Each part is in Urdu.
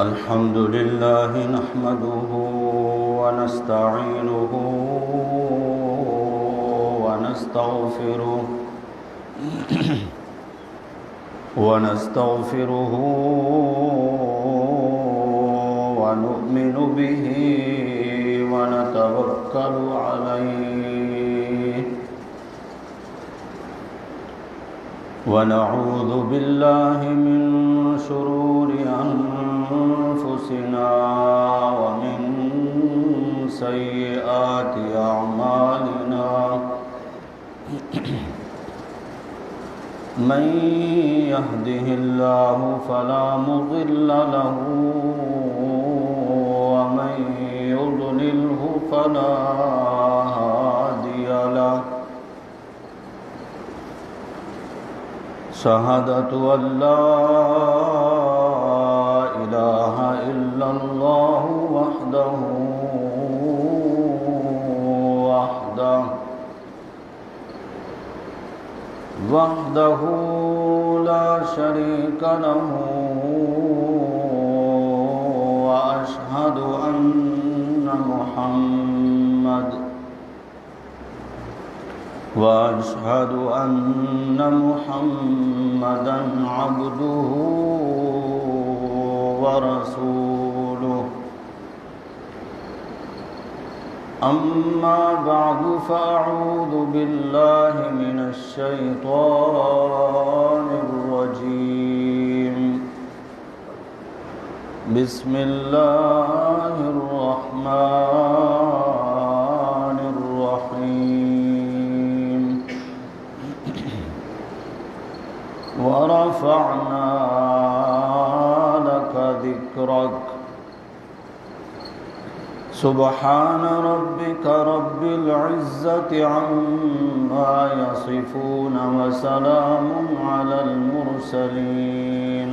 الحمد لله نحمده ونستعينه ونستغفره ونؤمن به ونتوكل عليه ونعوذ بالله من شرور أنفسنا ومن سيئات أعمالنا من يهده الله فلا مضل له ومن يضلله فلا هادي له شهادة أن لا إله إلا الله وحده لا شريك له وأشهد أن محمدا عبده ورسوله أما بعد فأعوذ بالله من الشيطان الرجيم بسم الله الرحمن الرحيم ورفعنا لك ذكرك سبحان ربك رب العزة عما يصفون وسلام على المرسلين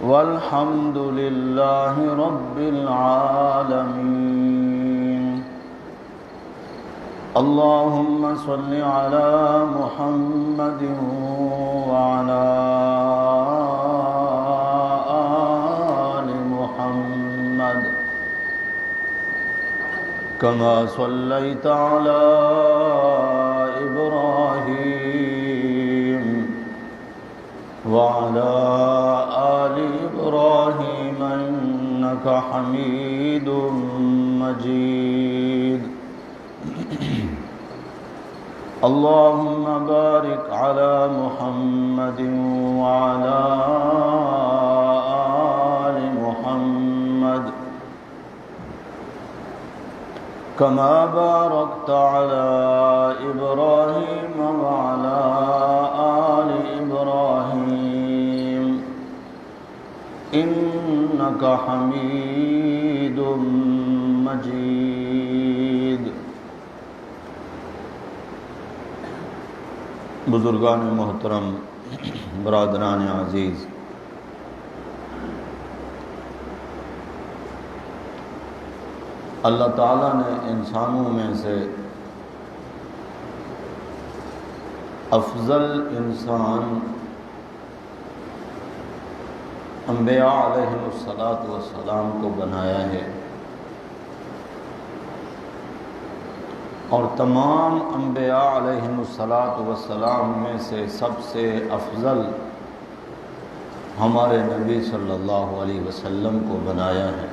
والحمد لله رب العالمين اللهم صل على محمد وعلى آل محمد كما صليت على إبراهيم وعلى آل إبراهيم إنك حميد مجيد اللهم بارك على محمد وعلى آل محمد كما باركت على إبراهيم وعلى آل إبراهيم إنك حميد مجيد بزرگان محترم، برادران عزیز، اللہ تعالیٰ نے انسانوں میں سے افضل انسان انبیاء علیہم السلام کو بنایا ہے، اور تمام انبیاء علیہم السلام میں سے سب سے افضل ہمارے نبی صلی اللہ علیہ وسلم کو بنایا ہے۔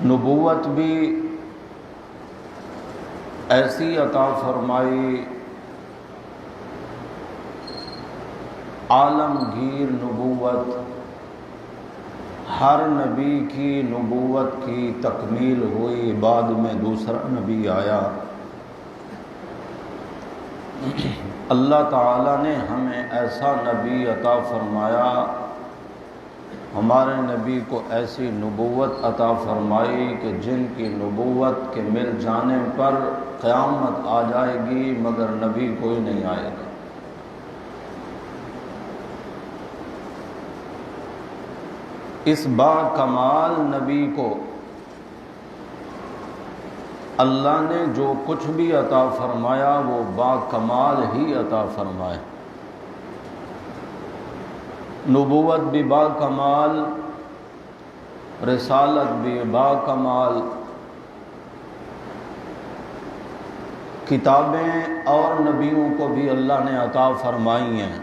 نبوت بھی ایسی عطا فرمائی، عالمگیر نبوت، ہر نبی کی نبوت کی تکمیل ہوئی، بعد میں دوسرا نبی آیا۔ اللہ تعالیٰ نے ہمیں ایسا نبی عطا فرمایا، ہمارے نبی کو ایسی نبوت عطا فرمائی کہ جن کی نبوت کے مل جانے پر قیامت آ جائے گی مگر نبی کوئی نہیں آئے گا۔ اس با کمال نبی کو اللہ نے جو کچھ بھی عطا فرمایا وہ با کمال ہی عطا فرمائے۔ نبوت بھی با کمال، رسالت بھی با کمال، کتابیں اور نبیوں کو بھی اللہ نے عطا فرمائی ہیں،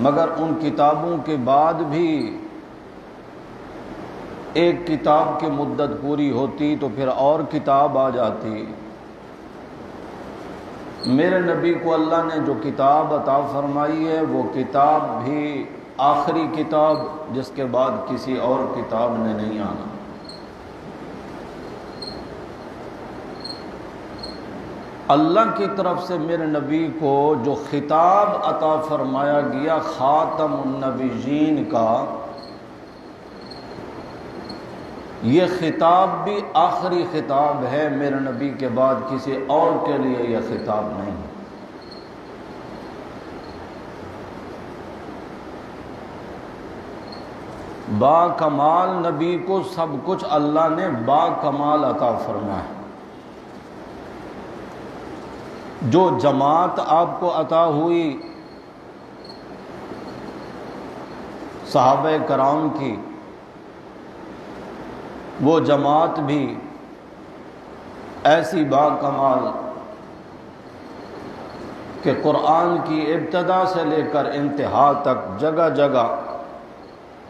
مگر ان کتابوں کے بعد بھی ایک کتاب کی مدت پوری ہوتی تو پھر اور کتاب آ جاتی۔ میرے نبی کو اللہ نے جو کتاب عطا فرمائی ہے وہ کتاب بھی آخری کتاب، جس کے بعد کسی اور کتاب نے نہیں آنا۔ اللہ کی طرف سے میرے نبی کو جو خطاب عطا فرمایا گیا خاتم النبیین کا، یہ خطاب بھی آخری خطاب ہے، میرے نبی کے بعد کسی اور کے لیے یہ خطاب نہیں۔ با کمال نبی کو سب کچھ اللہ نے با کمال عطا فرمایا۔ جو جماعت آپ کو عطا ہوئی صحابہ کرام کی، وہ جماعت بھی ایسی با کمال کہ قرآن کی ابتدا سے لے کر انتہا تک جگہ جگہ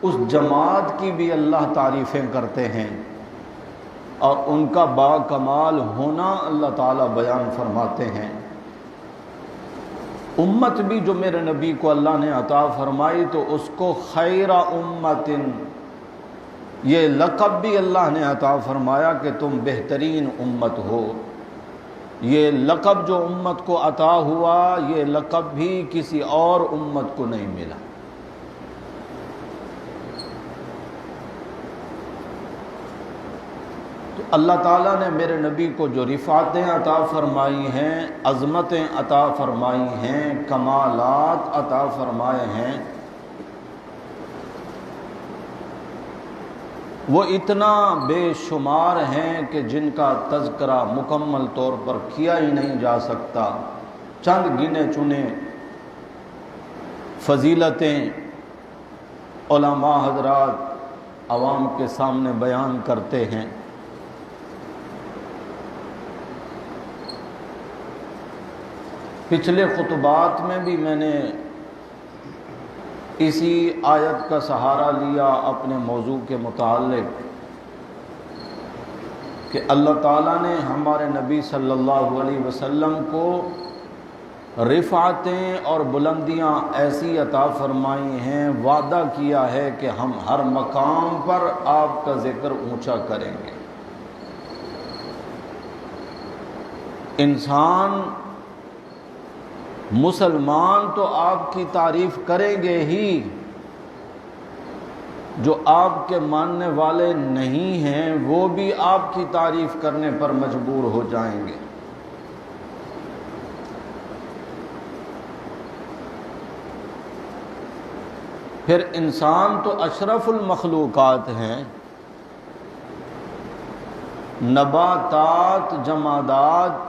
اس جماعت کی بھی اللہ تعریفیں کرتے ہیں، اور ان کا با کمال ہونا اللہ تعالیٰ بیان فرماتے ہیں۔ امت بھی جو میرے نبی کو اللہ نے عطا فرمائی تو اس کو خیر امت، یہ لقب بھی اللہ نے عطا فرمایا کہ تم بہترین امت ہو۔ یہ لقب جو امت کو عطا ہوا، یہ لقب بھی کسی اور امت کو نہیں ملا۔ تو اللہ تعالیٰ نے میرے نبی کو جو رفعتیں عطا فرمائی ہیں، عظمتیں عطا فرمائی ہیں، کمالات عطا فرمائے ہیں، وہ اتنا بے شمار ہیں کہ جن کا تذکرہ مکمل طور پر کیا ہی نہیں جا سکتا۔ چند گنے چنے فضیلتیں علماء حضرات عوام کے سامنے بیان کرتے ہیں۔ پچھلے خطبات میں بھی میں نے اسی آیت کا سہارا لیا اپنے موضوع کے متعلق کہ اللہ تعالیٰ نے ہمارے نبی صلی اللہ علیہ وسلم کو رفعتیں اور بلندیاں ایسی عطا فرمائی ہیں، وعدہ کیا ہے کہ ہم ہر مقام پر آپ کا ذکر اونچا کریں گے۔ انسان مسلمان تو آپ کی تعریف کریں گے ہی، جو آپ کے ماننے والے نہیں ہیں وہ بھی آپ کی تعریف کرنے پر مجبور ہو جائیں گے۔ پھر انسان تو اشرف المخلوقات ہیں، نباتات، جمادات،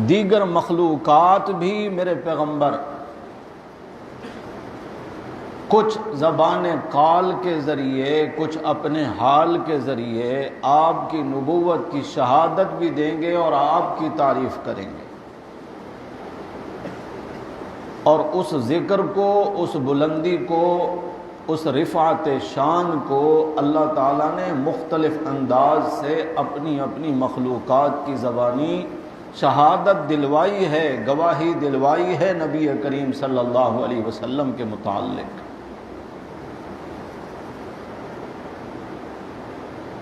دیگر مخلوقات بھی میرے پیغمبر کچھ زبان قال کے ذریعے، کچھ اپنے حال کے ذریعے آپ کی نبوت کی شہادت بھی دیں گے اور آپ کی تعریف کریں گے، اور اس ذکر کو، اس بلندی کو، اس رفعت شان کو اللہ تعالیٰ نے مختلف انداز سے اپنی اپنی مخلوقات کی زبانی شہادت دلوائی ہے، گواہی دلوائی ہے نبی کریم صلی اللہ علیہ وسلم کے متعلق۔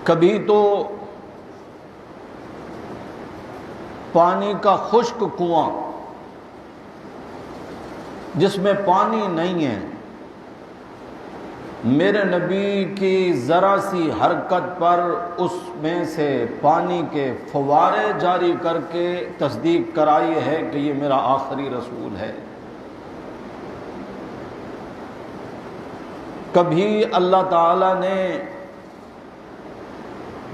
کبھی تو پانی کا خشک کنواں جس میں پانی نہیں ہے، میرے نبی کی ذرا سی حرکت پر اس میں سے پانی کے فوارے جاری کر کے تصدیق کرائی ہے کہ یہ میرا آخری رسول ہے۔ کبھی اللہ تعالیٰ نے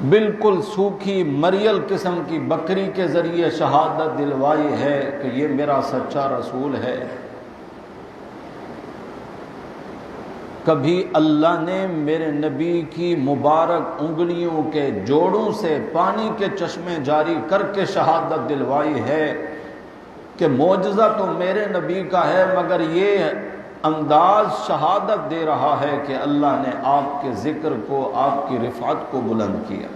بالکل سوکھی مریل قسم کی بکری کے ذریعے شہادت دلوائی ہے کہ یہ میرا سچا رسول ہے۔ کبھی اللہ نے میرے نبی کی مبارک انگلیوں کے جوڑوں سے پانی کے چشمے جاری کر کے شہادت دلوائی ہے کہ معجزہ تو میرے نبی کا ہے، مگر یہ انداز شہادت دے رہا ہے کہ اللہ نے آپ کے ذکر کو، آپ کی رفعت کو بلند کیا۔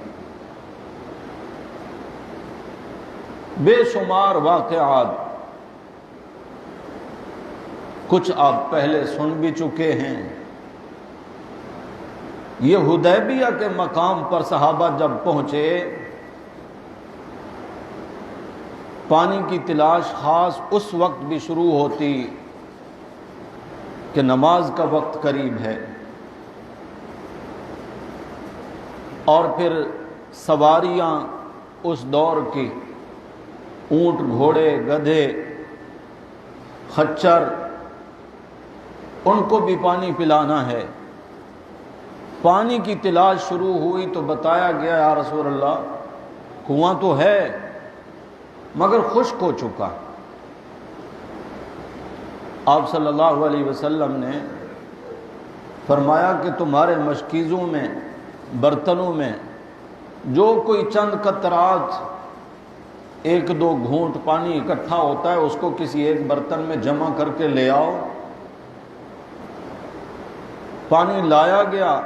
بے شمار واقعات کچھ آپ پہلے سن بھی چکے ہیں۔ یہ حدیبیہ کے مقام پر صحابہ جب پہنچے، پانی کی تلاش خاص اس وقت بھی شروع ہوتی کہ نماز کا وقت قریب ہے، اور پھر سواریاں اس دور کی اونٹ، گھوڑے، گدھے، خچر، ان کو بھی پانی پلانا ہے۔ پانی کی تلاش شروع ہوئی تو بتایا گیا یا رسول اللہ کنواں تو ہے مگر خشک ہو چکا۔ آپ صلی اللہ علیہ وسلم نے فرمایا کہ تمہارے مشکیزوں میں، برتنوں میں جو کوئی چند قطرات، ایک دو گھونٹ پانی اکٹھا ہوتا ہے، اس کو کسی ایک برتن میں جمع کر کے لے آؤ۔ پانی لایا گیا۔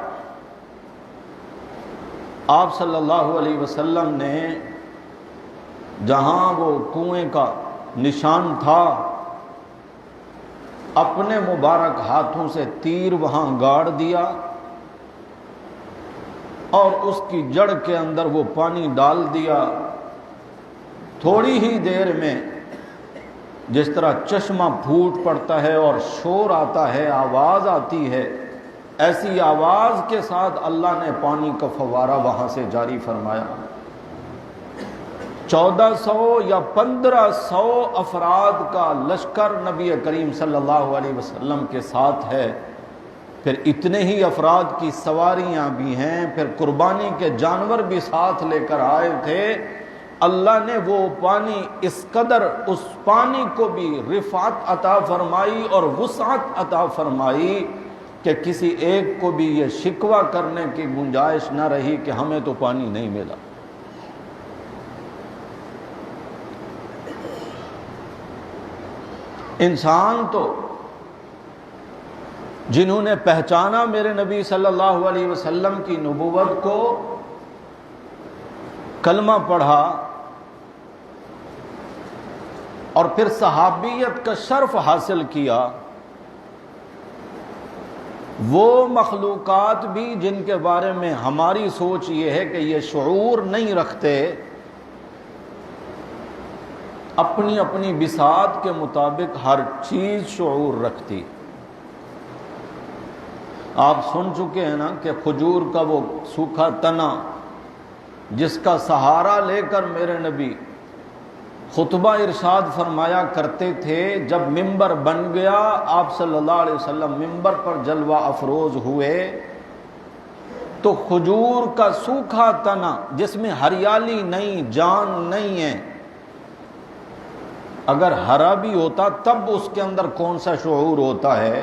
آپ صلی اللہ علیہ وسلم نے جہاں وہ کنویں کا نشان تھا، اپنے مبارک ہاتھوں سے تیر وہاں گاڑ دیا اور اس کی جڑ کے اندر وہ پانی ڈال دیا۔ تھوڑی ہی دیر میں جس طرح چشمہ پھوٹ پڑتا ہے اور شور آتا ہے، آواز آتی ہے، ایسی آواز کے ساتھ اللہ نے پانی کا فوارہ وہاں سے جاری فرمایا۔ 1400 یا 1500 افراد کا لشکر نبی کریم صلی اللہ علیہ وسلم کے ساتھ ہے، پھر اتنے ہی افراد کی سواریاں بھی ہیں، پھر قربانی کے جانور بھی ساتھ لے کر آئے تھے۔ اللہ نے وہ پانی اس قدر، اس پانی کو بھی رفعت عطا فرمائی اور وسعت عطا فرمائی کہ کسی ایک کو بھی یہ شکوہ کرنے کی گنجائش نہ رہی کہ ہمیں تو پانی نہیں ملا۔ انسان تو جنہوں نے پہچانا میرے نبی صلی اللہ علیہ وسلم کی نبوت کو، کلمہ پڑھا اور پھر صحابیت کا شرف حاصل کیا، وہ مخلوقات بھی جن کے بارے میں ہماری سوچ یہ ہے کہ یہ شعور نہیں رکھتے، اپنی اپنی بساط کے مطابق ہر چیز شعور رکھتی۔ آپ سن چکے ہیں نا کہ کھجور کا وہ سوکھا تنا جس کا سہارا لے کر میرے نبی خطبہ ارشاد فرمایا کرتے تھے، جب ممبر بن گیا آپ صلی اللہ علیہ وسلم ممبر پر جلوہ افروز ہوئے تو کھجور کا سوکھا تنا جس میں ہریالی نہیں، جان نہیں ہے، اگر ہرا بھی ہوتا تب اس کے اندر کون سا شعور ہوتا ہے،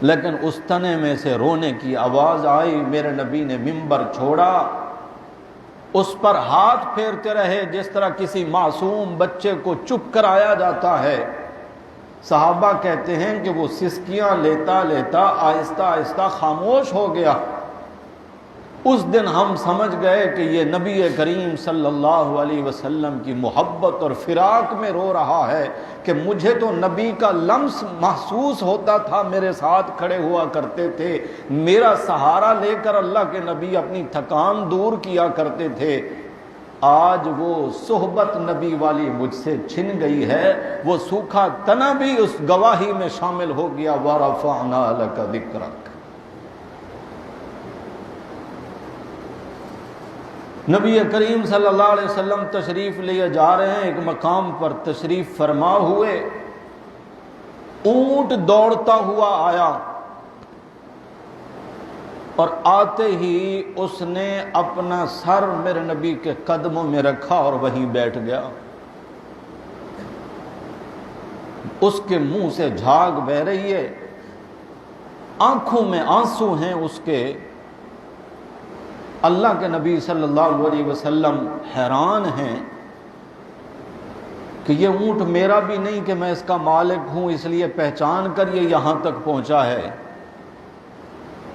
لیکن اس تنے میں سے رونے کی آواز آئی، میرے نبی نے ممبر چھوڑا، اس پر ہاتھ پھیرتے رہے جس طرح کسی معصوم بچے کو چپ کرایا جاتا ہے۔ صحابہ کہتے ہیں کہ وہ سسکیاں لیتا لیتا آہستہ آہستہ خاموش ہو گیا۔ اس دن ہم سمجھ گئے کہ یہ نبی کریم صلی اللہ علیہ وسلم کی محبت اور فراق میں رو رہا ہے کہ مجھے تو نبی کا لمس محسوس ہوتا تھا، میرے ساتھ کھڑے ہوا کرتے تھے، میرا سہارا لے کر اللہ کے نبی اپنی تھکان دور کیا کرتے تھے۔ آج وہ صحبت نبی والی مجھ سے چھن گئی ہے، وہ سوکھا تنا بھی اس گواہی میں شامل ہو گیا، وَرَفَعْنَا لَكَ ذِكْرَكَ۔ نبی کریم صلی اللہ علیہ وسلم تشریف لیے جا رہے ہیں، ایک مقام پر تشریف فرما ہوئے، اونٹ دوڑتا ہوا آیا، اور آتے ہی اس نے اپنا سر میرے نبی کے قدموں میں رکھا اور وہیں بیٹھ گیا۔ اس کے منہ سے جھاگ بہ رہی ہے، آنکھوں میں آنسو ہیں اس کے۔ اللہ کے نبی صلی اللہ علیہ وسلم حیران ہیں کہ یہ اونٹ میرا بھی نہیں کہ میں اس کا مالک ہوں، اس لیے پہچان کر یہ یہاں تک پہنچا ہے۔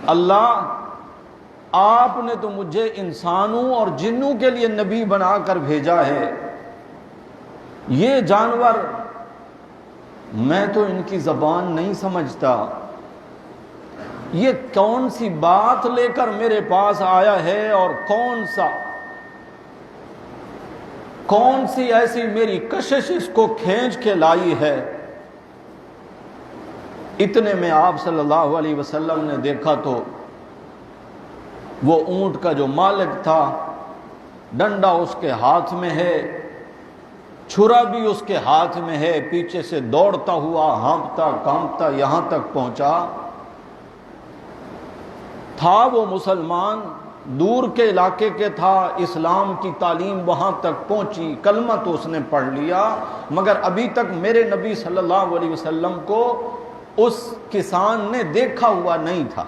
اللہ، آپ نے تو مجھے انسانوں اور جنوں کے لیے نبی بنا کر بھیجا ہے، یہ جانور میں تو ان کی زبان نہیں سمجھتا، یہ کون سی بات لے کر میرے پاس آیا ہے اور کون سی ایسی میری کشش اس کو کھینچ کے لائی ہے۔ اتنے میں آپ صلی اللہ علیہ وسلم نے دیکھا تو وہ اونٹ کا جو مالک تھا، ڈنڈا اس کے ہاتھ میں ہے، چھرا بھی اس کے ہاتھ میں ہے، پیچھے سے دوڑتا ہوا ہانپتا کانپتا یہاں تک پہنچا۔ تھا وہ مسلمان، دور کے علاقے کے تھا، اسلام کی تعلیم وہاں تک پہنچی، کلمہ تو اس نے پڑھ لیا، مگر ابھی تک میرے نبی صلی اللہ علیہ وسلم کو اس کسان نے دیکھا ہوا نہیں تھا۔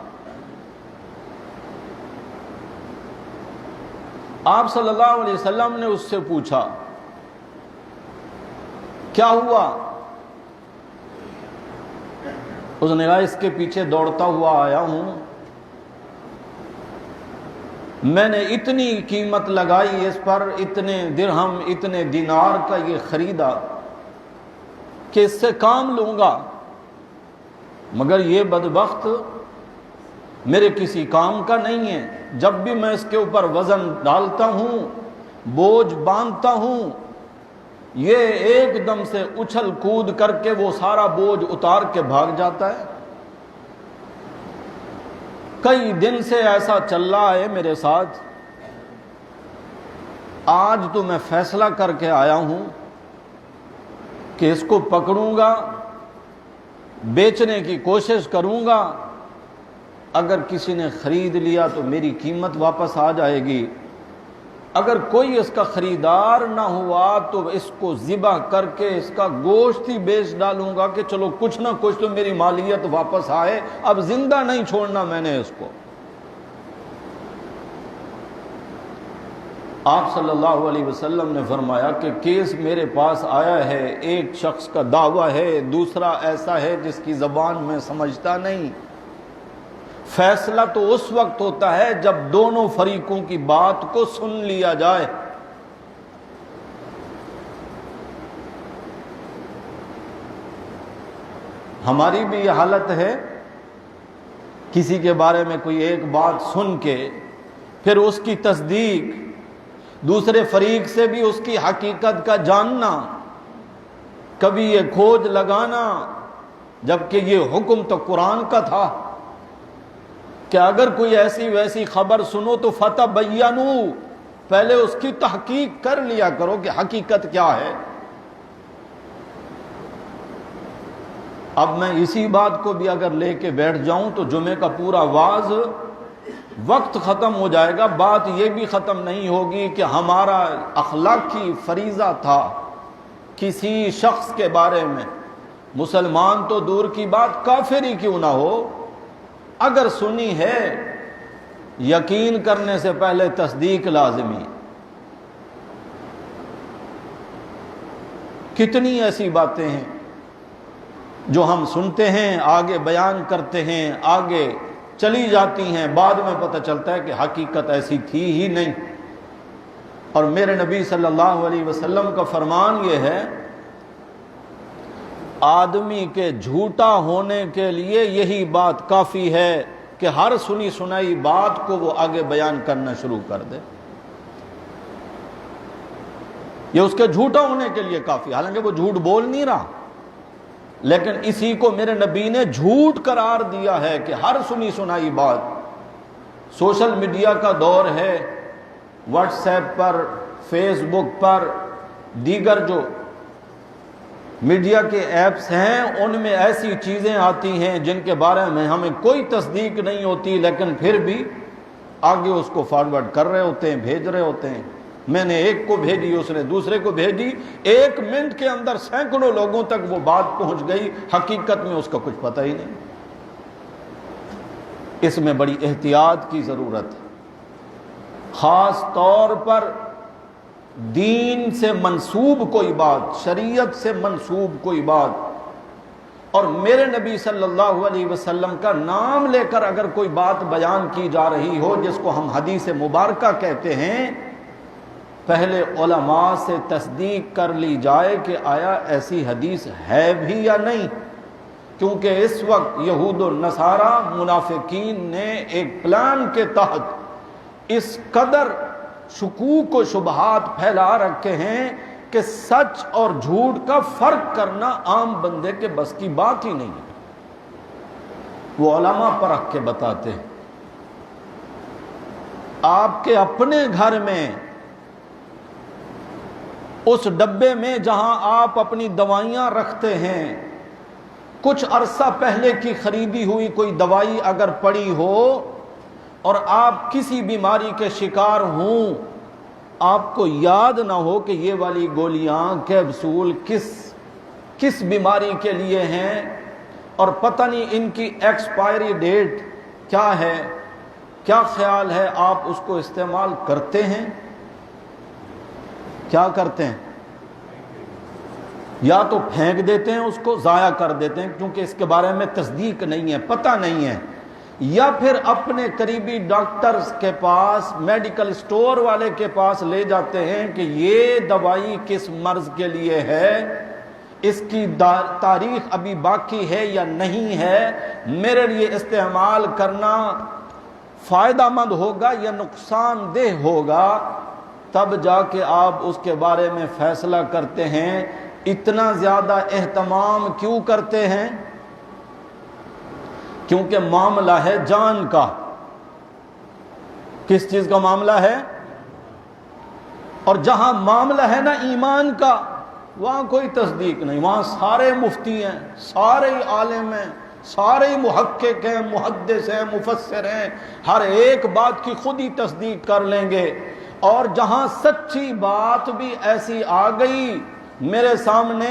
آپ صلی اللہ علیہ وسلم نے اس سے پوچھا کیا ہوا؟ اس نے کہا اس کے پیچھے دوڑتا ہوا آیا ہوں، میں نے اتنی قیمت لگائی اس پر، اتنے درہم اتنے دینار کا یہ خریدا کہ اس سے کام لوں گا، مگر یہ بدبخت میرے کسی کام کا نہیں ہے۔ جب بھی میں اس کے اوپر وزن ڈالتا ہوں، بوجھ باندھتا ہوں، یہ ایک دم سے اچھل کود کر کے وہ سارا بوجھ اتار کے بھاگ جاتا ہے۔ کئی دن سے ایسا چل رہا ہے میرے ساتھ، آج تو میں فیصلہ کر کے آیا ہوں کہ اس کو پکڑوں گا، بیچنے کی کوشش کروں گا، اگر کسی نے خرید لیا تو میری قیمت واپس آ جائے گی، اگر کوئی اس کا خریدار نہ ہوا تو اس کو ذبح کر کے اس کا گوشت ہی بیچ ڈالوں گا کہ چلو کچھ نہ کچھ تو میری مالیت واپس آئے، اب زندہ نہیں چھوڑنا میں نے اس کو۔ آپ صلی اللہ علیہ وسلم نے فرمایا کہ کیس میرے پاس آیا ہے، ایک شخص کا دعویٰ ہے، دوسرا ایسا ہے جس کی زبان میں سمجھتا نہیں۔ فیصلہ تو اس وقت ہوتا ہے جب دونوں فریقوں کی بات کو سن لیا جائے۔ ہماری بھی یہ حالت ہے، کسی کے بارے میں کوئی ایک بات سن کے پھر اس کی تصدیق، دوسرے فریق سے بھی اس کی حقیقت کا جاننا، کبھی یہ کھوج لگانا، جبکہ یہ حکم تو قرآن کا تھا کہ اگر کوئی ایسی ویسی خبر سنو تو فتبینوا، پہلے اس کی تحقیق کر لیا کرو کہ حقیقت کیا ہے۔ اب میں اسی بات کو بھی اگر لے کے بیٹھ جاؤں تو جمعے کا پورا واعظ وقت ختم ہو جائے گا، بات یہ بھی ختم نہیں ہوگی کہ ہمارا اخلاقی فریضہ تھا کسی شخص کے بارے میں، مسلمان تو دور کی بات، کافر ہی کیوں نہ ہو، اگر سنی ہے یقین کرنے سے پہلے تصدیق لازمی۔ کتنی ایسی باتیں ہیں جو ہم سنتے ہیں، آگے بیان کرتے ہیں، آگے چلی جاتی ہیں، بعد میں پتہ چلتا ہے کہ حقیقت ایسی تھی ہی نہیں۔ اور میرے نبی صلی اللہ علیہ وسلم کا فرمان یہ ہے، آدمی کے جھوٹا ہونے کے لیے یہی بات کافی ہے کہ ہر سنی سنائی بات کو وہ آگے بیان کرنا شروع کر دے، یہ اس کے جھوٹا ہونے کے لیے کافی، حالانکہ وہ جھوٹ بول نہیں رہا، لیکن اسی کو میرے نبی نے جھوٹ قرار دیا ہے کہ ہر سنی سنائی بات۔ سوشل میڈیا کا دور ہے، واٹس ایپ پر، فیس بک پر، دیگر جو میڈیا کے ایپس ہیں، ان میں ایسی چیزیں آتی ہیں جن کے بارے میں ہمیں کوئی تصدیق نہیں ہوتی، لیکن پھر بھی آگے اس کو فارورڈ کر رہے ہوتے ہیں، بھیج رہے ہوتے ہیں۔ میں نے ایک کو بھیجی، اس نے دوسرے کو بھیجی، 1 منٹ کے اندر سینکڑوں لوگوں تک وہ بات پہنچ گئی، حقیقت میں اس کا کچھ پتہ ہی نہیں۔ اس میں بڑی احتیاط کی ضرورت ہے، خاص طور پر دین سے منسوب کوئی بات، شریعت سے منسوب کوئی بات، اور میرے نبی صلی اللہ علیہ وسلم کا نام لے کر اگر کوئی بات بیان کی جا رہی ہو جس کو ہم حدیث مبارکہ کہتے ہیں، پہلے علماء سے تصدیق کر لی جائے کہ آیا ایسی حدیث ہے بھی یا نہیں، کیونکہ اس وقت یہود و نصارہ منافقین نے ایک پلان کے تحت اس قدر شکوک و شبہات پھیلا رکھے ہیں کہ سچ اور جھوٹ کا فرق کرنا عام بندے کے بس کی بات ہی نہیں ہے۔ وہ علماء پرکھ کے بتاتے ہیں۔ آپ کے اپنے گھر میں اس ڈبے میں جہاں آپ اپنی دوائیاں رکھتے ہیں، کچھ عرصہ پہلے کی خریدی ہوئی کوئی دوائی اگر پڑی ہو اور آپ کسی بیماری کے شکار ہوں، آپ کو یاد نہ ہو کہ یہ والی گولیاں، کیپسول کس بیماری کے لیے ہیں، اور پتہ نہیں ان کی ایکسپائری ڈیٹ کیا ہے، کیا خیال ہے آپ اس کو استعمال کرتے ہیں؟ کیا کرتے ہیں؟ یا تو پھینک دیتے ہیں، اس کو ضائع کر دیتے ہیں کیونکہ اس کے بارے میں تصدیق نہیں ہے، پتہ نہیں ہے، یا پھر اپنے قریبی ڈاکٹرز کے پاس، میڈیکل سٹور والے کے پاس لے جاتے ہیں کہ یہ دوائی کس مرض کے لیے ہے، اس کی تاریخ ابھی باقی ہے یا نہیں ہے، میرے لیے استعمال کرنا فائدہ مند ہوگا یا نقصان دہ ہوگا، تب جا کے آپ اس کے بارے میں فیصلہ کرتے ہیں۔ اتنا زیادہ اہتمام کیوں کرتے ہیں؟ کیونکہ معاملہ ہے جان کا۔ کس چیز کا معاملہ ہے؟ اور جہاں معاملہ ہے نا ایمان کا، وہاں کوئی تصدیق نہیں، وہاں سارے مفتی ہیں، سارے عالم ہیں، سارے محقق ہیں، محدث ہیں، مفسر ہیں، ہر ایک بات کی خود ہی تصدیق کر لیں گے۔ اور جہاں سچی بات بھی ایسی آ گئی میرے سامنے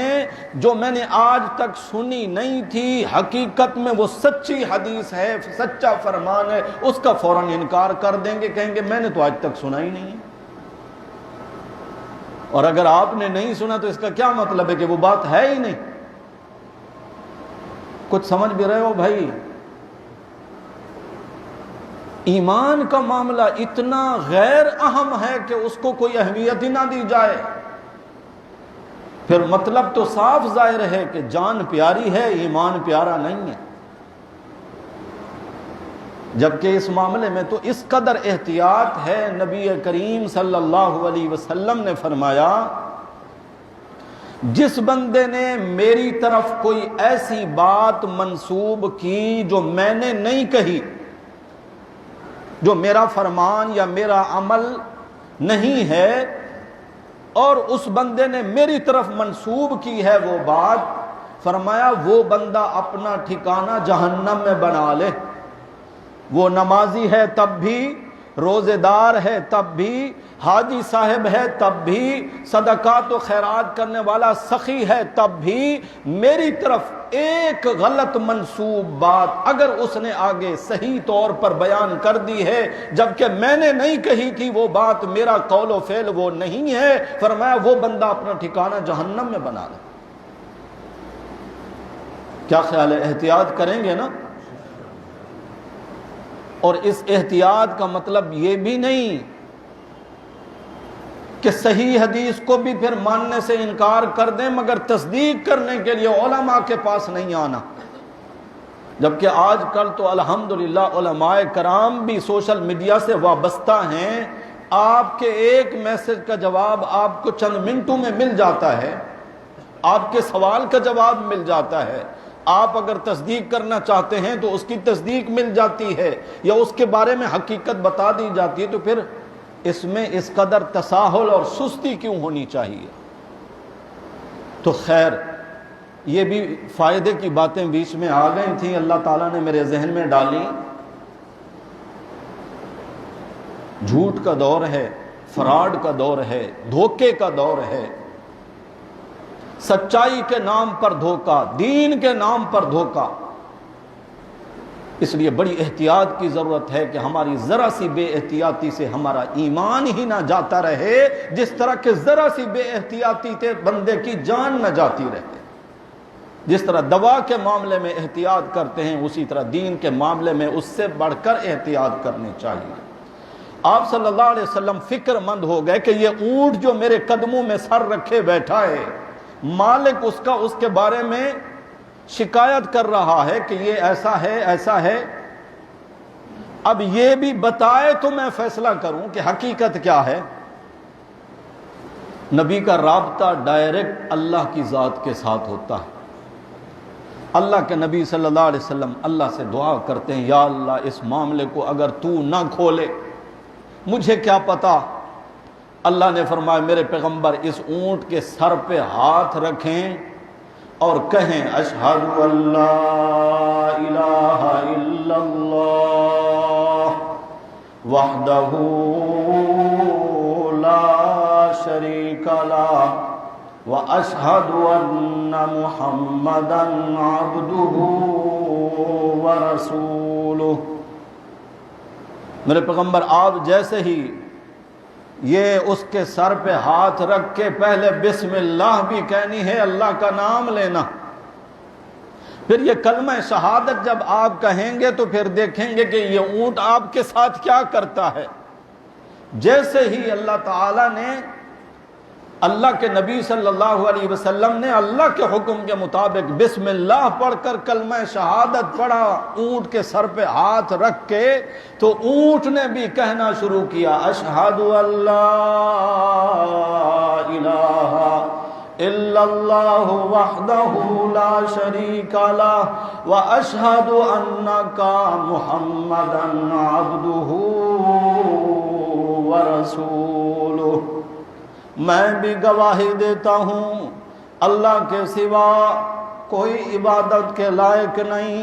جو میں نے آج تک سنی نہیں تھی، حقیقت میں وہ سچی حدیث ہے، سچا فرمان ہے، اس کا فوراً انکار کر دیں گے، کہیں گے میں نے تو آج تک سنا ہی نہیں ہے۔ اور اگر آپ نے نہیں سنا تو اس کا کیا مطلب ہے کہ وہ بات ہے ہی نہیں۔ کچھ سمجھ بھی رہے ہو بھائی؟ ایمان کا معاملہ اتنا غیر اہم ہے کہ اس کو کوئی اہمیت ہی نہ دی جائے، پھر مطلب تو صاف ظاہر ہے کہ جان پیاری ہے، ایمان پیارا نہیں ہے۔ جبکہ اس معاملے میں تو اس قدر احتیاط ہے، نبی کریم صلی اللہ علیہ وسلم نے فرمایا، جس بندے نے میری طرف کوئی ایسی بات منسوب کی جو میں نے نہیں کہی، جو میرا فرمان یا میرا عمل نہیں ہے، اور اس بندے نے میری طرف منسوب کی ہے وہ بات، فرمایا وہ بندہ اپنا ٹھکانہ جہنم میں بنا لے۔ وہ نمازی ہے تب بھی، روزے دار ہے تب بھی، حاجی صاحب ہے تب بھی، صدقات و خیرات کرنے والا سخی ہے تب بھی، میری طرف ایک غلط منسوب بات اگر اس نے آگے صحیح طور پر بیان کر دی ہے جبکہ میں نے نہیں کہی تھی وہ بات، میرا قول و فعل وہ نہیں ہے، فرمایا وہ بندہ اپنا ٹھکانہ جہنم میں بنا لے۔ کیا خیال ہے؟ احتیاط کریں گے نا؟ اور اس احتیاط کا مطلب یہ بھی نہیں کہ صحیح حدیث کو بھی پھر ماننے سے انکار کر دیں مگر تصدیق کرنے کے لیے علماء کے پاس نہیں آنا۔ جبکہ آج کل تو الحمدللہ علماء کرام بھی سوشل میڈیا سے وابستہ ہیں، آپ کے ایک میسج کا جواب آپ کو چند منٹوں میں مل جاتا ہے، آپ کے سوال کا جواب مل جاتا ہے، آپ اگر تصدیق کرنا چاہتے ہیں تو اس کی تصدیق مل جاتی ہے یا اس کے بارے میں حقیقت بتا دی جاتی ہے، تو پھر اس میں اس قدر تساہل اور سستی کیوں ہونی چاہیے؟ تو خیر، یہ بھی فائدے کی باتیں بیچ میں آ گئی تھیں، اللہ تعالیٰ نے میرے ذہن میں ڈالی۔ جھوٹ کا دور ہے، فراڈ کا دور ہے، دھوکے کا دور ہے، سچائی کے نام پر دھوکا، دین کے نام پر دھوکا۔ اس لیے بڑی احتیاط کی ضرورت ہے کہ ہماری ذرا سی بے احتیاطی سے ہمارا ایمان ہی نہ جاتا رہے، جس طرح کہ ذرا سی بے احتیاطی سے بندے کی جان نہ جاتی رہے۔ جس طرح دوا کے معاملے میں احتیاط کرتے ہیں، اسی طرح دین کے معاملے میں اس سے بڑھ کر احتیاط کرنی چاہیے۔ آپ صلی اللہ علیہ وسلم فکر مند ہو گئے کہ یہ اونٹ جو میرے قدموں میں سر رکھے بیٹھا ہے، مالک اس کا اس کے بارے میں شکایت کر رہا ہے کہ یہ ایسا ہے ایسا ہے، اب یہ بھی بتائے تو میں فیصلہ کروں کہ حقیقت کیا ہے۔ نبی کا رابطہ ڈائریکٹ اللہ کی ذات کے ساتھ ہوتا ہے۔ اللہ کے نبی صلی اللہ علیہ وسلم اللہ سے دعا کرتے ہیں، یا اللہ اس معاملے کو اگر تو نہ کھولے مجھے کیا پتا۔ اللہ نے فرمایا میرے پیغمبر اس اونٹ کے سر پہ ہاتھ رکھیں اور کہیں اشہد ان لا الہ الا اللہ وحدہ لا شریک لہ واشہد ان محمدا عبدہ ورسولہ۔ میرے پیغمبر آپ جیسے ہی یہ اس کے سر پہ ہاتھ رکھ کے پہلے بسم اللہ بھی کہنی ہے، اللہ کا نام لینا، پھر یہ کلمہ شہادت جب آپ کہیں گے تو پھر دیکھیں گے کہ یہ اونٹ آپ کے ساتھ کیا کرتا ہے۔ جیسے ہی اللہ تعالیٰ نے، اللہ کے نبی صلی اللہ علیہ وسلم نے اللہ کے حکم کے مطابق بسم اللہ پڑھ کر کلمہ شہادت پڑھا اونٹ کے سر پہ ہاتھ رکھ کے، تو اونٹ نے بھی کہنا شروع کیا اشہد ان لا الہ الا اللہ وحدہ لا شریک لہ واشہد انک محمدا عبدہ ورسولہ۔ میں بھی گواہی دیتا ہوں اللہ کے سوا کوئی عبادت کے لائق نہیں،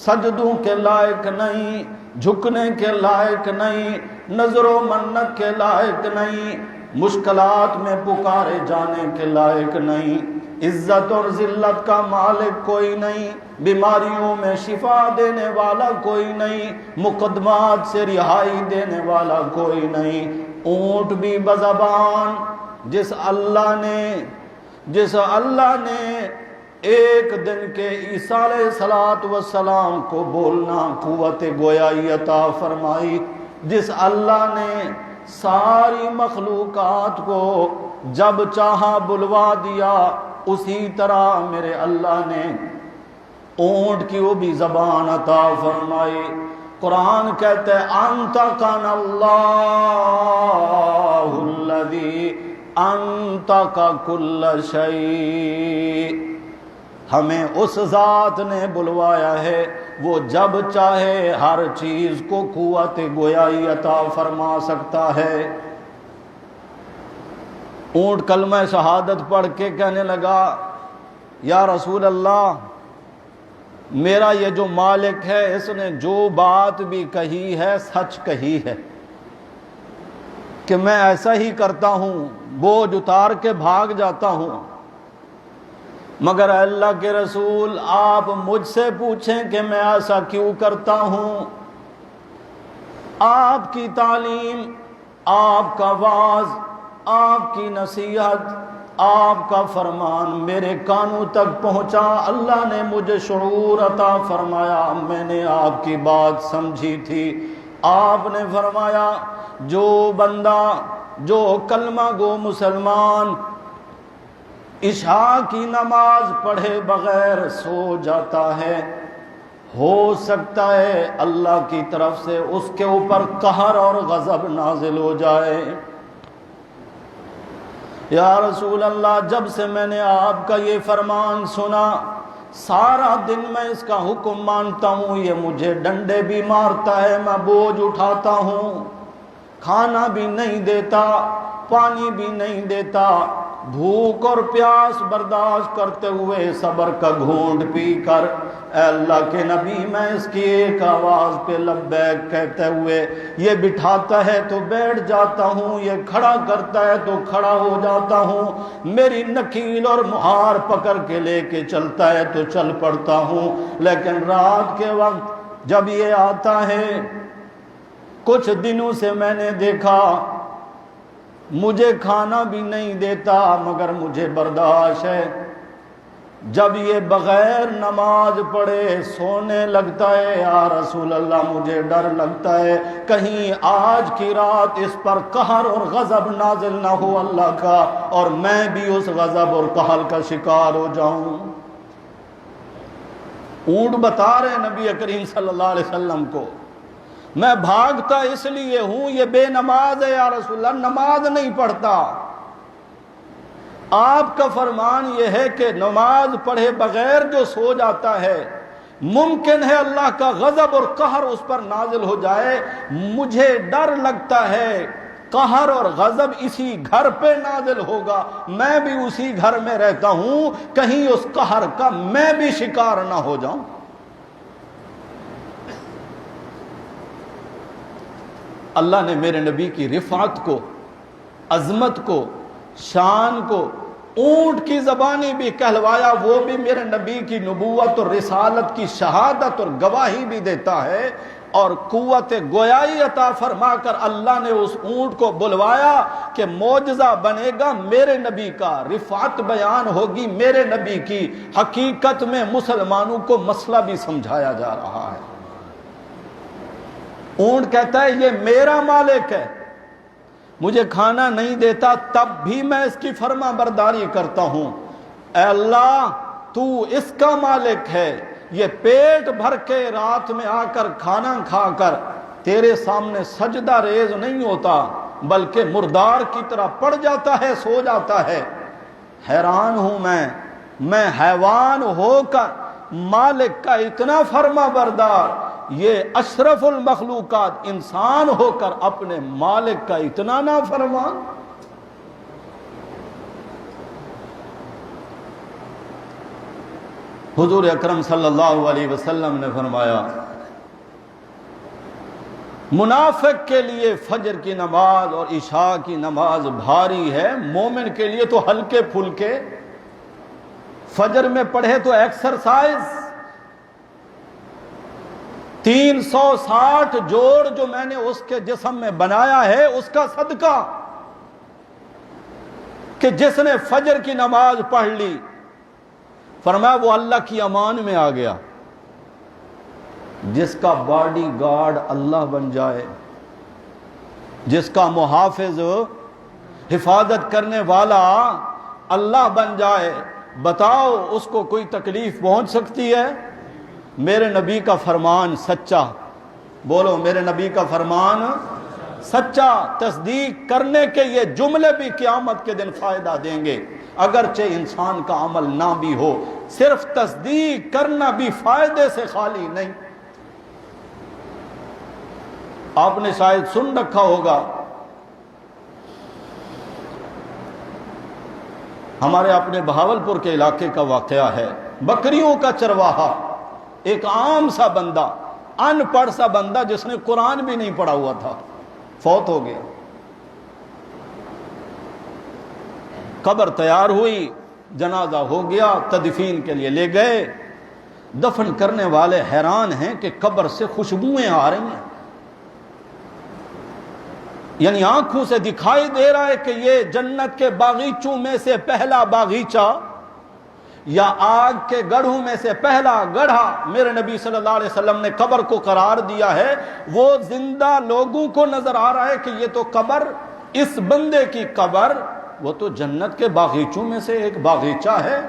سجدوں کے لائق نہیں، جھکنے کے لائق نہیں، نظر و منت کے لائق نہیں، مشکلات میں پکارے جانے کے لائق نہیں، عزت اور ذلت کا مالک کوئی نہیں، بیماریوں میں شفا دینے والا کوئی نہیں، مقدمات سے رہائی دینے والا کوئی نہیں۔ اونٹ بھی بزبان جس اللہ نے ایک دن کے عیسیٰ علیہ السلام کو بولنا قوت گویائی عطا فرمائی، جس اللہ نے ساری مخلوقات کو جب چاہا بلوا دیا، اسی طرح میرے اللہ نے اونٹ کی وہ بھی زبان عطا فرمائی۔ قرآن کہتے ہیں انطقن اللہ الذی انطق کل شیء، ہمیں اس ذات نے بلوایا ہے وہ جب چاہے ہر چیز کو قوت گویائی عطا فرما سکتا ہے۔ اونٹ کلمہ شہادت پڑھ کے کہنے لگا یا رسول اللہ، میرا یہ جو مالک ہے اس نے جو بات بھی کہی ہے سچ کہی ہے کہ میں ایسا ہی کرتا ہوں، بوجھ اتار کے بھاگ جاتا ہوں، مگر اللہ کے رسول آپ مجھ سے پوچھیں کہ میں ایسا کیوں کرتا ہوں۔ آپ کی تعلیم، آپ کا واعظ، آپ کی نصیحت، آپ کا فرمان میرے کانوں تک پہنچا، اللہ نے مجھے شعور عطا فرمایا، میں نے آپ کی بات سمجھی تھی۔ آپ نے فرمایا جو بندہ، جو کلمہ گو مسلمان عشاء کی نماز پڑھے بغیر سو جاتا ہے، ہو سکتا ہے اللہ کی طرف سے اس کے اوپر قہر اور غضب نازل ہو جائے۔ یا رسول اللہ، جب سے میں نے آپ کا یہ فرمان سنا، سارا دن میں اس کا حکم مانتا ہوں، یہ مجھے ڈنڈے بھی مارتا ہے، میں بوجھ اٹھاتا ہوں، کھانا بھی نہیں دیتا، پانی بھی نہیں دیتا، بھوک اور پیاس برداشت کرتے ہوئے صبر کا گھونٹ پی کر اے اللہ کے نبی میں اس کی ایک آواز پہ لبیک کہتے ہوئے یہ بٹھاتا ہے تو بیٹھ جاتا ہوں، یہ کھڑا کرتا ہے تو کھڑا ہو جاتا ہوں، میری نکیل اور مہار پکڑ کے لے کے چلتا ہے تو چل پڑتا ہوں، لیکن رات کے وقت جب یہ آتا ہے کچھ دنوں سے میں نے دیکھا مجھے کھانا بھی نہیں دیتا مگر مجھے برداشت ہے، جب یہ بغیر نماز پڑھے سونے لگتا ہے یا رسول اللہ مجھے ڈر لگتا ہے کہیں آج کی رات اس پر قہر اور غضب نازل نہ ہو اللہ کا اور میں بھی اس غضب اور قہر کا شکار ہو جاؤں۔ اونٹ بتا رہے نبی کریم صلی اللہ علیہ وسلم کو میں بھاگتا اس لیے ہوں یہ بے نماز ہے یا رسول اللہ، نماز نہیں پڑھتا۔ آپ کا فرمان یہ ہے کہ نماز پڑھے بغیر جو سو جاتا ہے ممکن ہے اللہ کا غضب اور قہر اس پر نازل ہو جائے، مجھے ڈر لگتا ہے قہر اور غضب اسی گھر پہ نازل ہوگا، میں بھی اسی گھر میں رہتا ہوں، کہیں اس قہر کا میں بھی شکار نہ ہو جاؤں۔ اللہ نے میرے نبی کی رفعت کو، عظمت کو، شان کو اونٹ کی زبانی بھی کہلوایا، وہ بھی میرے نبی کی نبوت اور رسالت کی شہادت اور گواہی بھی دیتا ہے، اور قوت گویائی عطا فرما کر اللہ نے اس اونٹ کو بلوایا کہ معجزہ بنے گا میرے نبی کا، رفعت بیان ہوگی میرے نبی کی، حقیقت میں مسلمانوں کو مسئلہ بھی سمجھایا جا رہا ہے۔ اونٹ کہتا ہے یہ میرا مالک ہے، مجھے کھانا نہیں دیتا تب بھی میں اس کی فرما برداری کرتا ہوں، اے اللہ تو اس کا مالک ہے، یہ پیٹ بھر کے رات میں آ کر کھانا کھا کر تیرے سامنے سجدہ ریز نہیں ہوتا بلکہ مردار کی طرح پڑ جاتا ہے، سو جاتا ہے۔ حیران ہوں میں حیوان ہو کر مالک کا اتنا فرما بردار، یہ اشرف المخلوقات انسان ہو کر اپنے مالک کا اتنا نافرمان۔ حضور اکرم صلی اللہ علیہ وسلم نے فرمایا منافق کے لیے فجر کی نماز اور عشاء کی نماز بھاری ہے، مومن کے لیے تو ہلکے پھلکے، فجر میں پڑھے تو ایکسرسائز، 360 جوڑ جو میں نے اس کے جسم میں بنایا ہے اس کا صدقہ، کہ جس نے فجر کی نماز پڑھ لی فرمایا وہ اللہ کی امان میں آ گیا۔ جس کا باڈی گارڈ اللہ بن جائے، جس کا محافظ حفاظت کرنے والا اللہ بن جائے، بتاؤ اس کو کوئی تکلیف پہنچ سکتی ہے؟ میرے نبی کا فرمان سچا، بولو میرے نبی کا فرمان سچا، تصدیق کرنے کے یہ جملے بھی قیامت کے دن فائدہ دیں گے، اگرچہ انسان کا عمل نہ بھی ہو، صرف تصدیق کرنا بھی فائدے سے خالی نہیں۔ آپ نے شاید سن رکھا ہوگا ہمارے اپنے بہاولپور کے علاقے کا واقعہ ہے، بکریوں کا چرواہا، ایک عام سا بندہ، ان پڑھ سا بندہ جس نے قرآن بھی نہیں پڑھا ہوا تھا، فوت ہو گیا۔ قبر تیار ہوئی، جنازہ ہو گیا، تدفین کے لیے لے گئے، دفن کرنے والے حیران ہیں کہ قبر سے خوشبوئیں آ رہی ہیں، یعنی آنکھوں سے دکھائی دے رہا ہے کہ یہ جنت کے باغیچوں میں سے پہلا باغیچہ یا آگ کے گڑھوں میں سے پہلا گڑھا میرے نبی صلی اللہ علیہ وسلم نے قبر کو قرار دیا ہے۔ وہ زندہ لوگوں کو نظر آ رہا ہے کہ یہ تو قبر، اس بندے کی قبر، وہ تو جنت کے باغیچوں میں سے ایک باغیچہ ہے۔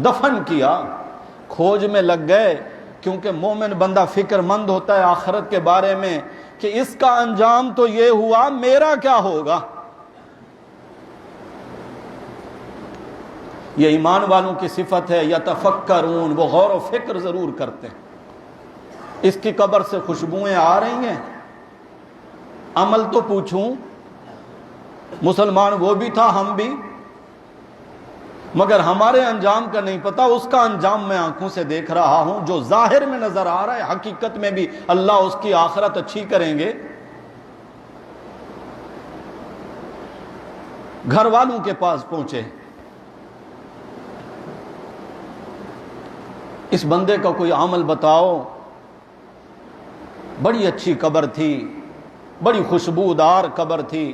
دفن کیا، کھوج میں لگ گئے، کیونکہ مومن بندہ فکر مند ہوتا ہے آخرت کے بارے میں کہ اس کا انجام تو یہ ہوا، میرا کیا ہوگا۔ یہ ایمان والوں کی صفت ہے، یتفکرون، وہ غور و فکر ضرور کرتے ہیں۔ اس کی قبر سے خوشبوئیں آ رہی ہیں، عمل تو پوچھوں، مسلمان وہ بھی تھا ہم بھی، مگر ہمارے انجام کا نہیں پتا، اس کا انجام میں آنکھوں سے دیکھ رہا ہوں، جو ظاہر میں نظر آ رہا ہے حقیقت میں بھی اللہ اس کی آخرت اچھی کریں گے۔ گھر والوں کے پاس پہنچے، اس بندے کا کوئی عمل بتاؤ۔ بڑی اچھی قبر تھی، بڑی خوشبودار قبر تھی،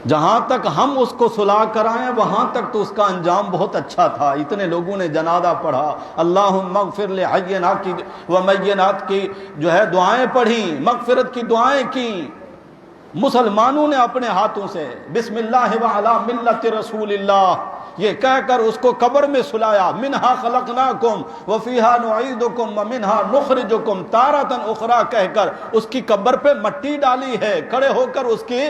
جہاں تک ہم اس کو سلا کر آئے وہاں تک تو اس کا انجام بہت اچھا تھا۔ اتنے لوگوں نے جنازہ پڑھا، اللہم اغفر لحینا کی و مینات کی جو ہے دعائیں پڑھی، مغفرت کی دعائیں کی۔ مسلمانوں نے اپنے ہاتھوں سے بسم اللہ وعلی ملت رسول اللہ یہ کہہ کر اس کو قبر میں سلایا، منہا خلقناکم وفیہا نعیدکم ومنہا نخرجکم تارۃ اخری کہہ کر اس کی قبر پہ مٹی ڈالی ہے، کھڑے ہو کر اس کی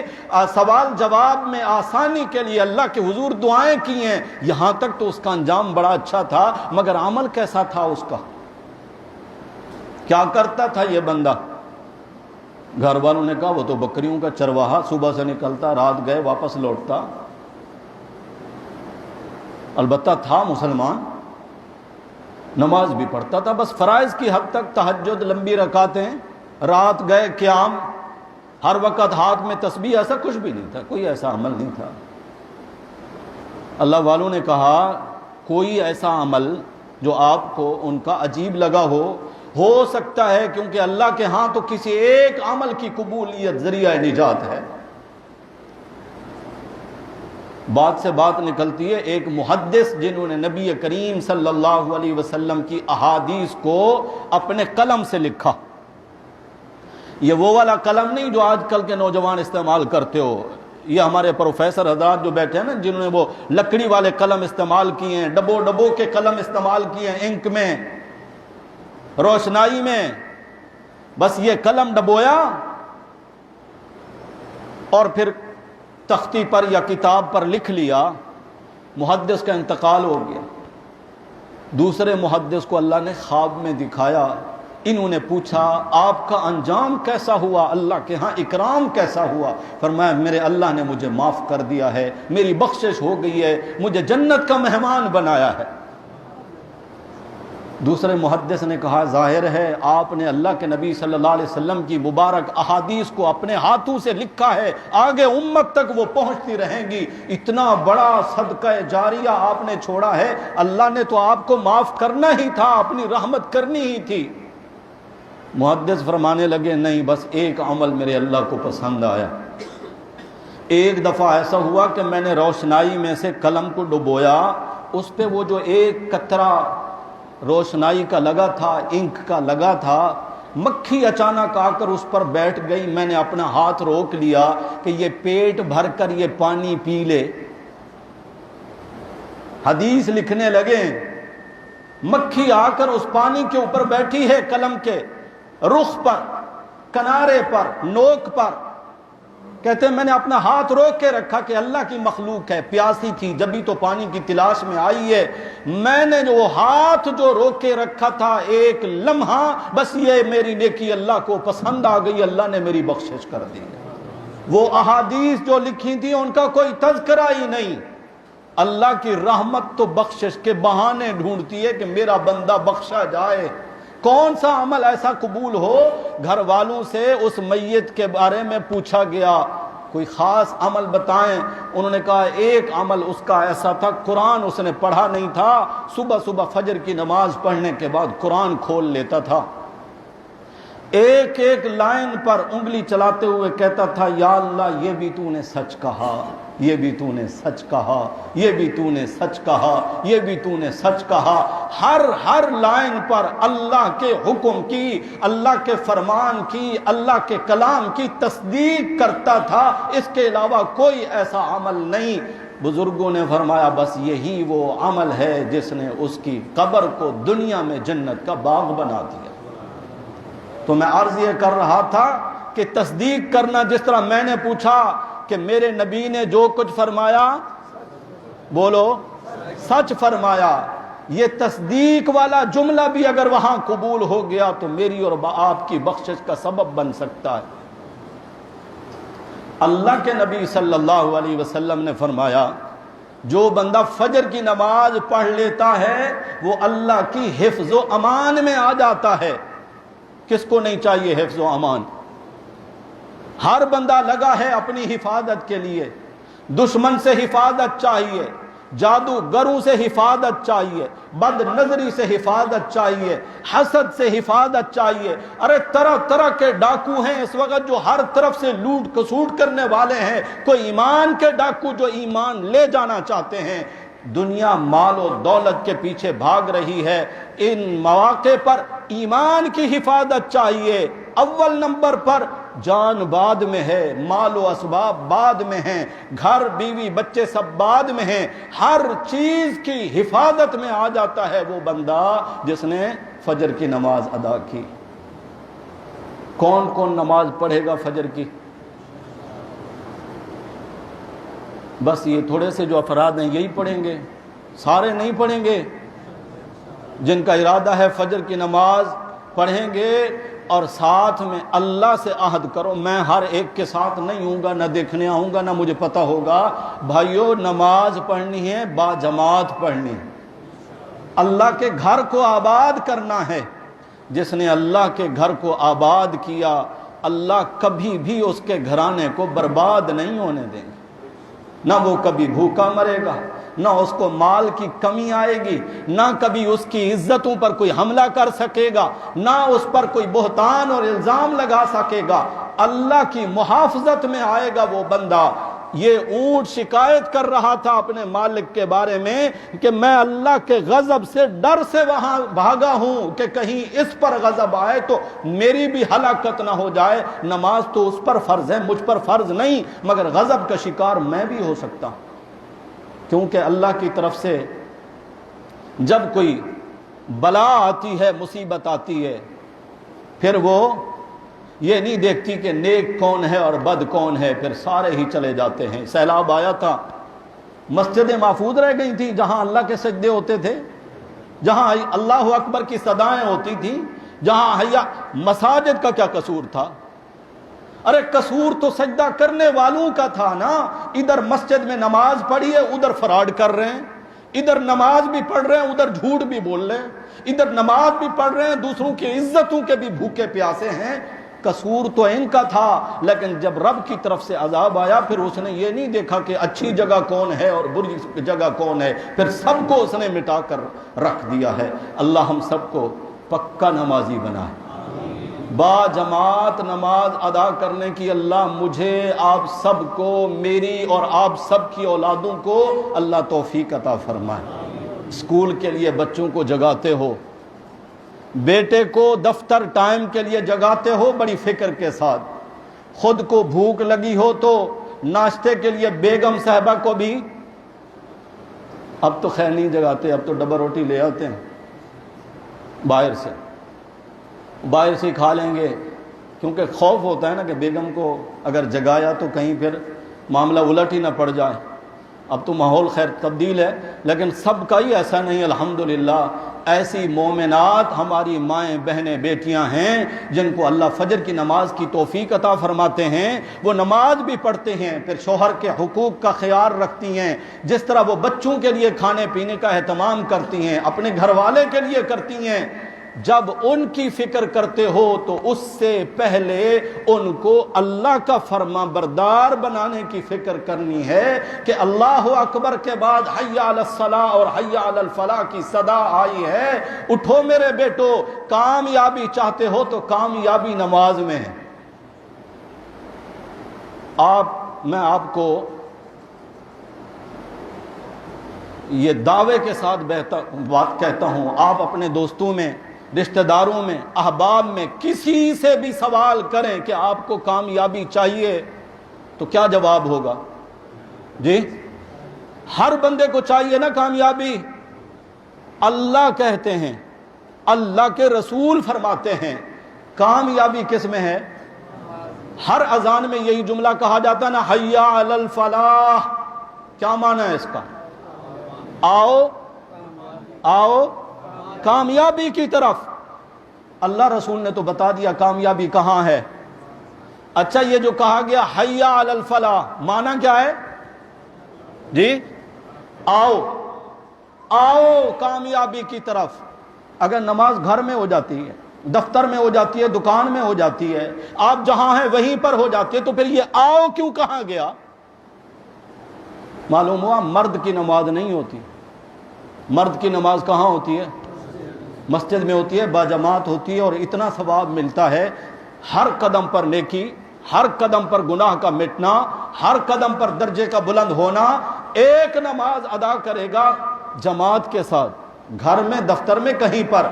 سوال جواب میں آسانی کے لیے اللہ کے حضور دعائیں کی ہیں۔ یہاں تک تو اس کا انجام بڑا اچھا تھا، مگر عمل کیسا تھا اس کا؟ کیا کرتا تھا یہ بندہ؟ گھر والوں نے کہا وہ تو بکریوں کا چرواہا، صبح سے نکلتا، رات گئے واپس لوٹتا۔ البتہ تھا مسلمان، نماز بھی پڑھتا تھا، بس فرائض کی حد تک، تہجد، لمبی رکعتیں، رات گئے قیام، ہر وقت ہاتھ میں تسبیح، ایسا کچھ بھی نہیں تھا، کوئی ایسا عمل نہیں تھا۔ اللہ والوں نے کہا کوئی ایسا عمل جو آپ کو ان کا عجیب لگا ہو سکتا ہے، کیونکہ اللہ کے ہاں تو کسی ایک عمل کی قبولیت ذریعہ نجات ہے۔ بات سے بات نکلتی ہے، ایک محدث جنہوں نے نبی کریم صلی اللہ علیہ وسلم کی احادیث کو اپنے قلم سے لکھا، یہ وہ والا قلم نہیں جو آج کل کے نوجوان استعمال کرتے ہو، یہ ہمارے پروفیسر حضرات جو بیٹھے ہیں نا، جنہوں نے وہ لکڑی والے قلم استعمال کیے ہیں، ڈبو کے قلم استعمال کیے ہیں، انک میں، روشنائی میں، بس یہ قلم ڈبویا اور پھر تختی پر یا کتاب پر لکھ لیا۔ محدث کا انتقال ہو گیا، دوسرے محدث کو اللہ نے خواب میں دکھایا، انہوں نے پوچھا آپ کا انجام کیسا ہوا، اللہ کے ہاں اکرام کیسا ہوا؟ فرمایا میرے اللہ نے مجھے معاف کر دیا ہے، میری بخشش ہو گئی ہے، مجھے جنت کا مہمان بنایا ہے۔ دوسرے محدث نے کہا ظاہر ہے آپ نے اللہ کے نبی صلی اللہ علیہ وسلم کی مبارک احادیث کو اپنے ہاتھوں سے لکھا ہے، آگے امت تک وہ پہنچتی رہیں گی، اتنا بڑا صدقہ جاریہ آپ نے چھوڑا ہے، اللہ نے تو آپ کو معاف کرنا ہی تھا، اپنی رحمت کرنی ہی تھی۔ محدث فرمانے لگے نہیں، بس ایک عمل میرے اللہ کو پسند آیا۔ ایک دفعہ ایسا ہوا کہ میں نے روشنائی میں سے قلم کو ڈبویا، اس پہ وہ جو ایک قطرہ روشنائی کا لگا تھا، انک کا لگا تھا، مکھی اچانک آ کر اس پر بیٹھ گئی، میں نے اپنا ہاتھ روک لیا کہ یہ پیٹ بھر کر یہ پانی پی لے۔ حدیث لکھنے لگے، مکھی آ کر اس پانی کے اوپر بیٹھی ہے، قلم کے رخ پر، کنارے پر، نوک پر، کہتے ہیں میں نے اپنا ہاتھ روک کے رکھا کہ اللہ کی مخلوق ہے، پیاسی تھی، جبھی تو پانی کی تلاش میں آئی ہے، میں نے جو ہاتھ جو روک کے رکھا تھا ایک لمحہ، بس یہ میری نیکی اللہ کو پسند آ گئی، اللہ نے میری بخشش کر دی۔ وہ احادیث جو لکھی تھی ان کا کوئی تذکرہ ہی نہیں۔ اللہ کی رحمت تو بخشش کے بہانے ڈھونڈتی ہے کہ میرا بندہ بخشا جائے۔ کون سا عمل ایسا قبول ہو؟ گھر والوں سے اس میت کے بارے میں پوچھا گیا کوئی خاص عمل بتائیں، انہوں نے کہا ایک عمل اس کا ایسا تھا، قرآن اس نے پڑھا نہیں تھا، صبح صبح فجر کی نماز پڑھنے کے بعد قرآن کھول لیتا تھا، ایک ایک لائن پر انگلی چلاتے ہوئے کہتا تھا یا اللہ یہ بھی تو نے سچ کہا، یہ بھی تو نے سچ کہا، یہ بھی تو نے سچ کہا، یہ بھی تو نے سچ کہا۔ ہر لائن پر اللہ کے حکم کی، اللہ کے فرمان کی، اللہ کے کلام کی تصدیق کرتا تھا، اس کے علاوہ کوئی ایسا عمل نہیں۔ بزرگوں نے فرمایا بس یہی وہ عمل ہے جس نے اس کی قبر کو دنیا میں جنت کا باغ بنا دیا۔ تو میں عرض یہ کر رہا تھا کہ تصدیق کرنا، جس طرح میں نے پوچھا کہ میرے نبی نے جو کچھ فرمایا، بولو سچ فرمایا، یہ تصدیق والا جملہ بھی اگر وہاں قبول ہو گیا تو میری اور آپ کی بخشش کا سبب بن سکتا ہے۔ اللہ کے نبی صلی اللہ علیہ وسلم نے فرمایا جو بندہ فجر کی نماز پڑھ لیتا ہے وہ اللہ کی حفظ و امان میں آ جاتا ہے۔ کس کو نہیں چاہیے حفظ و امان؟ ہر بندہ لگا ہے اپنی حفاظت کے لیے، دشمن سے حفاظت چاہیے، جادوگروں سے حفاظت چاہیے، بد نظری سے حفاظت چاہیے، حسد سے حفاظت چاہیے۔ ارے طرح طرح کے ڈاکو ہیں اس وقت جو ہر طرف سے لوٹ کسوٹ کرنے والے ہیں، کوئی ایمان کے ڈاکو جو ایمان لے جانا چاہتے ہیں۔ دنیا مال و دولت کے پیچھے بھاگ رہی ہے، ان مواقع پر ایمان کی حفاظت چاہیے۔ اول نمبر پر جان بعد میں ہے، مال و اسباب بعد میں ہیں، گھر بیوی بچے سب بعد میں ہیں، ہر چیز کی حفاظت میں آ جاتا ہے وہ بندہ جس نے فجر کی نماز ادا کی۔ کون کون نماز پڑھے گا فجر کی؟ بس یہ تھوڑے سے جو افراد ہیں یہی پڑھیں گے، سارے نہیں پڑھیں گے۔ جن کا ارادہ ہے فجر کی نماز پڑھیں گے، اور ساتھ میں اللہ سے عہد کرو، میں ہر ایک کے ساتھ نہیں ہوں گا، نہ دیکھنے آؤں گا، نہ مجھے پتہ ہوگا۔ بھائیو نماز پڑھنی ہے، با جماعت پڑھنی ہے، اللہ کے گھر کو آباد کرنا ہے۔ جس نے اللہ کے گھر کو آباد کیا، اللہ کبھی بھی اس کے گھرانے کو برباد نہیں ہونے دیں گے۔ نہ وہ کبھی بھوکا مرے گا، نہ اس کو مال کی کمی آئے گی، نہ کبھی اس کی عزتوں پر کوئی حملہ کر سکے گا، نہ اس پر کوئی بہتان اور الزام لگا سکے گا۔ اللہ کی محافظت میں آئے گا وہ بندہ۔ یہ اونٹ شکایت کر رہا تھا اپنے مالک کے بارے میں کہ میں اللہ کے غضب سے ڈر سے وہاں بھاگا ہوں کہ کہیں اس پر غضب آئے تو میری بھی ہلاکت نہ ہو جائے۔ نماز تو اس پر فرض ہے، مجھ پر فرض نہیں، مگر غضب کا شکار میں بھی ہو سکتا ہوں، کیونکہ اللہ کی طرف سے جب کوئی بلا آتی ہے، مصیبت آتی ہے، پھر وہ یہ نہیں دیکھتی کہ نیک کون ہے اور بد کون ہے، پھر سارے ہی چلے جاتے ہیں۔ سیلاب آیا تھا، مسجدیں محفوظ رہ گئی تھیں جہاں اللہ کے سجدے ہوتے تھے، جہاں اللہ اکبر کی صدائیں ہوتی تھیں، جہاں حیا مساجد کا کیا قصور تھا؟ ارے قصور تو سجدہ کرنے والوں کا تھا نا۔ ادھر مسجد میں نماز پڑھی ہے، ادھر فراڈ کر رہے ہیں، ادھر نماز بھی پڑھ رہے ہیں، ادھر جھوٹ بھی بول رہے ہیں، ادھر نماز بھی پڑھ رہے ہیں، دوسروں کی عزتوں کے بھی بھوکے پیاسے ہیں۔ قصور تو ان کا تھا، لیکن جب رب کی طرف سے عذاب آیا پھر اس نے یہ نہیں دیکھا کہ اچھی جگہ کون ہے اور بری جگہ کون ہے، پھر سب کو اس نے مٹا کر رکھ دیا ہے۔ اللہ ہم سب کو پکا نمازی بنائے، با جماعت نماز ادا کرنے کی اللہ مجھے، آپ سب کو، میری اور آپ سب کی اولادوں کو اللہ توفیق عطا فرمائے۔ اسکول کے لیے بچوں کو جگاتے ہو، بیٹے کو دفتر ٹائم کے لیے جگاتے ہو بڑی فکر کے ساتھ، خود کو بھوک لگی ہو تو ناشتے کے لیے بیگم صاحبہ کو بھی، اب تو خیر نہیں جگاتے، اب تو ڈبہ روٹی لے آتے ہیں باہر سے ہی کھا لیں گے، کیونکہ خوف ہوتا ہے نا کہ بیگم کو اگر جگایا تو کہیں پھر معاملہ الٹ ہی نہ پڑ جائے۔ اب تو ماحول خیر تبدیل ہے، لیکن سب کا ہی ایسا نہیں۔ الحمدللہ ایسی مومنات ہماری مائیں بہنیں بیٹیاں ہیں جن کو اللہ فجر کی نماز کی توفیق عطا فرماتے ہیں، وہ نماز بھی پڑھتے ہیں، پھر شوہر کے حقوق کا خیال رکھتی ہیں، جس طرح وہ بچوں کے لیے کھانے پینے کا اہتمام کرتی ہیں، اپنے گھر والے کے لیے کرتی ہیں۔ جب ان کی فکر کرتے ہو تو اس سے پہلے ان کو اللہ کا فرما بردار بنانے کی فکر کرنی ہے کہ اللہ اکبر کے بعد حی علی الصلاۃ اور حی علی الفلاح کی صدا آئی ہے، اٹھو میرے بیٹو، کامیابی چاہتے ہو تو کامیابی نماز میں ہے۔ میں آپ کو یہ دعوے کے ساتھ بات کہتا ہوں، آپ اپنے دوستوں میں، رشتہ داروں میں، احباب میں کسی سے بھی سوال کریں کہ آپ کو کامیابی چاہیے تو کیا جواب ہوگا؟ جی ہر بندے کو چاہیے نا کامیابی۔ اللہ کہتے ہیں، اللہ کے رسول فرماتے ہیں کامیابی کس میں ہے؟ ہر اذان میں یہی جملہ کہا جاتا ہے نا، حی علی الفلاح۔ کیا معنی ہے اس کا؟ آؤ کامیابی کی طرف۔ اللہ رسول نے تو بتا دیا کامیابی کہاں ہے۔ اچھا یہ جو کہا گیا حی علی الفلاح، معنی کیا ہے؟ جی آؤ آؤ کامیابی کی طرف۔ اگر نماز گھر میں ہو جاتی ہے، دفتر میں ہو جاتی ہے، دکان میں ہو جاتی ہے، آپ جہاں ہیں وہیں پر ہو جاتی ہے، تو پھر یہ آؤ کیوں کہاں گیا؟ معلوم ہوا مرد کی نماز نہیں ہوتی۔ مرد کی نماز کہاں ہوتی ہے؟ مسجد میں ہوتی ہے، باجماعت ہوتی ہے، اور اتنا ثواب ملتا ہے، ہر قدم پر نیکی، ہر قدم پر گناہ کا مٹنا، ہر قدم پر درجے کا بلند ہونا۔ ایک نماز ادا کرے گا جماعت کے ساتھ، گھر میں، دفتر میں، کہیں پر،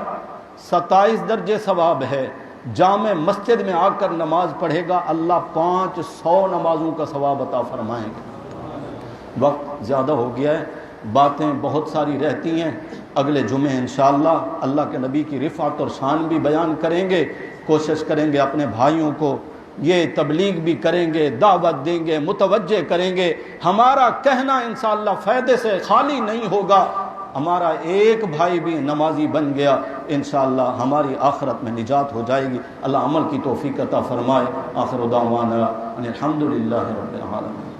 27 درجے ثواب ہے۔ جامع مسجد میں آ کر نماز پڑھے گا، اللہ 500 نمازوں کا ثواب عطا فرمائیں گے۔ وقت زیادہ ہو گیا ہے، باتیں بہت ساری رہتی ہیں، اگلے جمعے انشاءاللہ اللہ کے نبی کی رفعت اور شان بھی بیان کریں گے۔ کوشش کریں گے اپنے بھائیوں کو یہ تبلیغ بھی کریں گے، دعوت دیں گے، متوجہ کریں گے۔ ہمارا کہنا انشاءاللہ فائدے سے خالی نہیں ہوگا، ہمارا ایک بھائی بھی نمازی بن گیا، انشاءاللہ ہماری آخرت میں نجات ہو جائے گی۔ اللہ عمل کی توفیق عطا فرمائے۔ آخر دعوانا ان الحمدللہ رب العالمین۔